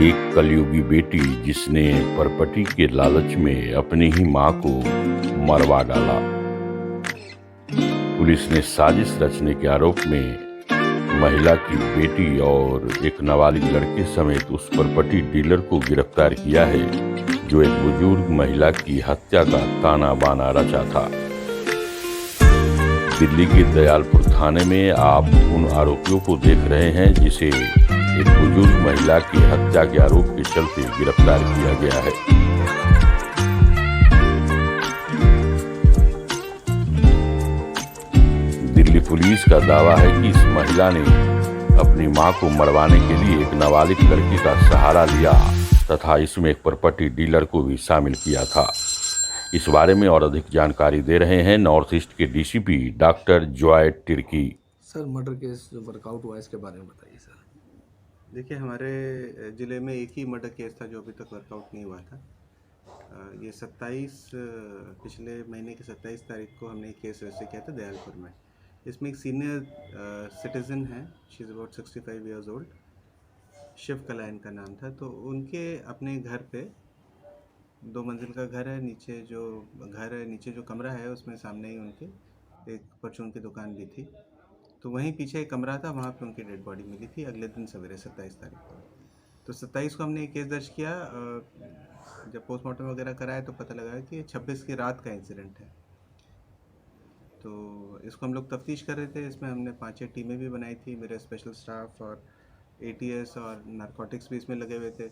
एक कलयुगी बेटी जिसने प्रॉपर्टी के लालच में अपनी ही मां को मरवा डाला। पुलिस ने साजिश रचने के आरोप में महिला की बेटी और एक नाबालिग लड़के समेत उस प्रॉपर्टी डीलर को गिरफ्तार किया है जो एक बुजुर्ग महिला की हत्या का ताना बाना रचा था। दिल्ली के दयालपुर थाने में आप उन आरोपियों को देख रहे हैं जिसे एक बुजुर्ग महिला की हत्या के आरोप के चलते गिरफ्तार किया गया है। दिल्ली पुलिस का दावा है कि इस महिला ने अपनी मां को मरवाने के लिए एक नाबालिग लड़की का सहारा लिया तथा इसमें एक प्रॉपर्टी डीलर को भी शामिल किया था। इस बारे में और अधिक जानकारी दे रहे हैं नॉर्थ ईस्ट के DCP doctor Joy Tirkey. Sir, murder case जो वर्कआउट हुआ इसके बारे में बताइए सर। देखिए, हमारे ज़िले में एक ही मर्डर केस था जो अभी तक वर्कआउट नहीं हुआ था। ये 27 पिछले महीने की 27 तारीख को हमने एक केस रजिस्टर किया था दयालपुर में। इसमें एक सीनियर सिटीज़न है, she is about 65 years old, Shiv Kala इनका नाम था। तो उनके अपने घर पे 2 मंजिल का घर है, नीचे जो कमरा है उसमें सामने ही उनके एक परचून की दुकान भी थी। तो वहीं पीछे एक कमरा था, वहाँ पे उनकी डेड बॉडी मिली थी अगले दिन सवेरे 27 तारीख को। तो 27 को हमने एक केस दर्ज किया। जब पोस्टमार्टम वगैरह कराया तो पता लगा कि 26 की रात का इंसिडेंट है। तो इसको हम लोग तफ्तीश कर रहे थे। इसमें हमने 5-6 टीमें भी बनाई थी, मेरे स्पेशल स्टाफ और ATS और नारकोटिक्स भी इसमें लगे हुए थे,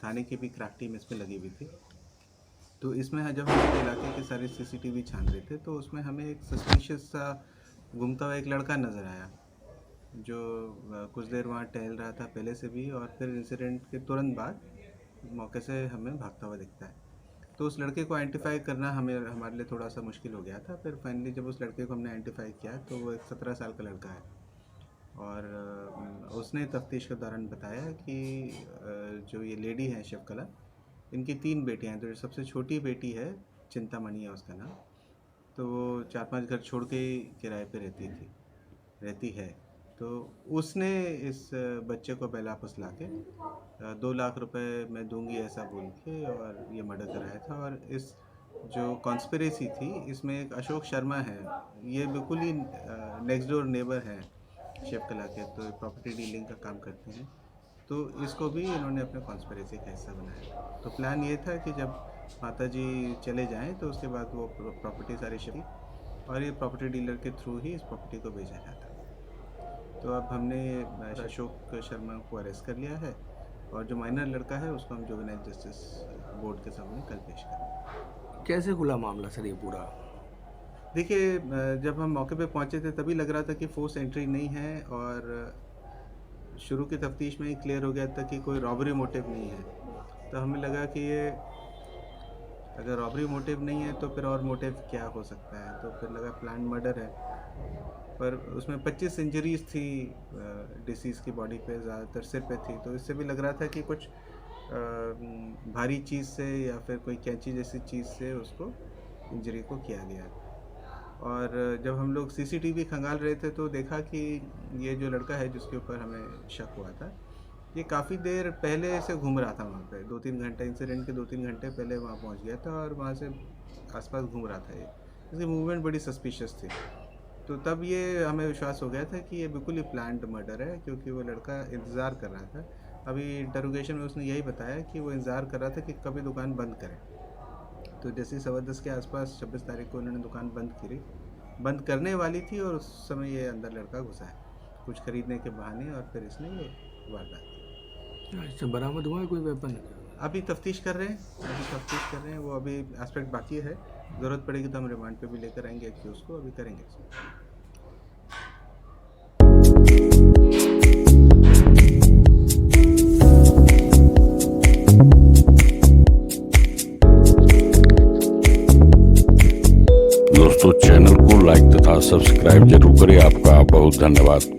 थाने की भी क्रैक टीम इसमें लगी हुई थी। तो इसमें जब हम इलाके के सारे CCTV छान रहे थे तो उसमें हमें एक सस्पिशियस सा घूमता हुआ एक लड़का नज़र आया जो कुछ देर वहाँ टहल रहा था पहले से भी, और फिर इंसिडेंट के तुरंत बाद मौके से हमें भागता हुआ दिखता है। तो उस लड़के को आइडेंटिफाई करना हमारे लिए थोड़ा सा मुश्किल हो गया था। फिर फाइनली जब उस लड़के को हमने आइडेंटिफाई किया तो वो एक 17 साल का लड़का है और उसने तफ्तीश के दौरान बताया कि जो ये लेडी है शिवकला, इनकी 3 बेटियां हैं। तो जो सबसे छोटी बेटी है चिंतामणि है उसका नाम, तो वो 4-5 घर छोड़ के किराए पे रहती है। तो उसने इस बच्चे को पहला फुसला के 2 लाख रुपए मैं दूंगी ऐसा बोल के और ये मर्डर कराया था। और इस जो कॉन्स्पिरेसी थी इसमें एक अशोक शर्मा है, ये बिल्कुल ही नेक्स्ट डोर नेबर हैं शिवकला के, तो प्रॉपर्टी डीलिंग का काम करते हैं। तो इसको भी इन्होंने अपने कॉन्स्पिरेसी का हिस्सा बनाया। तो प्लान ये था कि जब माता जी चले जाएं तो उसके बाद वो प्रॉपर्टी सारी शिफ्ट और ये प्रॉपर्टी डीलर के थ्रू ही इस प्रॉपर्टी को बेचा जाता। तो अब हमने अशोक शर्मा को अरेस्ट कर लिया है और जो माइनर लड़का है उसको हम जुवेनाइल जस्टिस बोर्ड के सामने कल पेश करेंगे। कैसे खुला मामला सर ये पूरा? देखिए, जब हम मौके पे पहुंचे थे तभी लग रहा था कि फोर्स एंट्री नहीं है और शुरू की तफ्तीश में ही क्लियर हो गया था कि कोई रॉबरी मोटिव नहीं है। तो हमें लगा कि ये अगर रॉबरी मोटिव नहीं है तो फिर और मोटिव क्या हो सकता है, तो फिर लगा प्लान मर्डर है। पर उसमें 25 इंजरीज थी डिसीज़ की बॉडी पे, ज़्यादातर सिर पे थी। तो इससे भी लग रहा था कि कुछ भारी चीज़ से या फिर कोई कैंची जैसी चीज़ से उसको इंजरी को किया गया। और जब हम लोग CCTV खंगाल रहे थे तो देखा कि ये जो लड़का है जिसके ऊपर हमें शक हुआ था, ये काफ़ी देर पहले से घूम रहा था वहाँ पे। 2-3 घंटे, इंसिडेंट के 2-3 घंटे पहले वहाँ पहुँच गया था और वहाँ से आसपास घूम रहा था। ये इसकी मूवमेंट बड़ी सस्पिशियस थी। तो तब ये हमें विश्वास हो गया था कि ये बिल्कुल ही प्लान्ड मर्डर है, क्योंकि वो लड़का इंतज़ार कर रहा था। अभी इंटरोगेशन में उसने यही बताया कि वो इंतज़ार कर रहा था कि कभी दुकान बंद करें। तो जैसे 10:15 के आसपास 26 तारीख को उन्होंने दुकान बंद करने वाली थी और उस समय ये अंदर लड़का घुसा है कुछ खरीदने के बहाने और फिर इसने ये वारदात की। अच्छा, बरामद हुआ है कोई वेपन? अभी तफ्तीश कर रहे हैं, वो अभी एस्पेक्ट बाकी है। ज़रूरत पड़ेगी तो हम रिमांड पे भी लेकर आएंगे एक्यूज को, अभी करेंगे। दोस्तों, चैनल को लाइक तथा सब्सक्राइब जरूर करें। आपका बहुत धन्यवाद।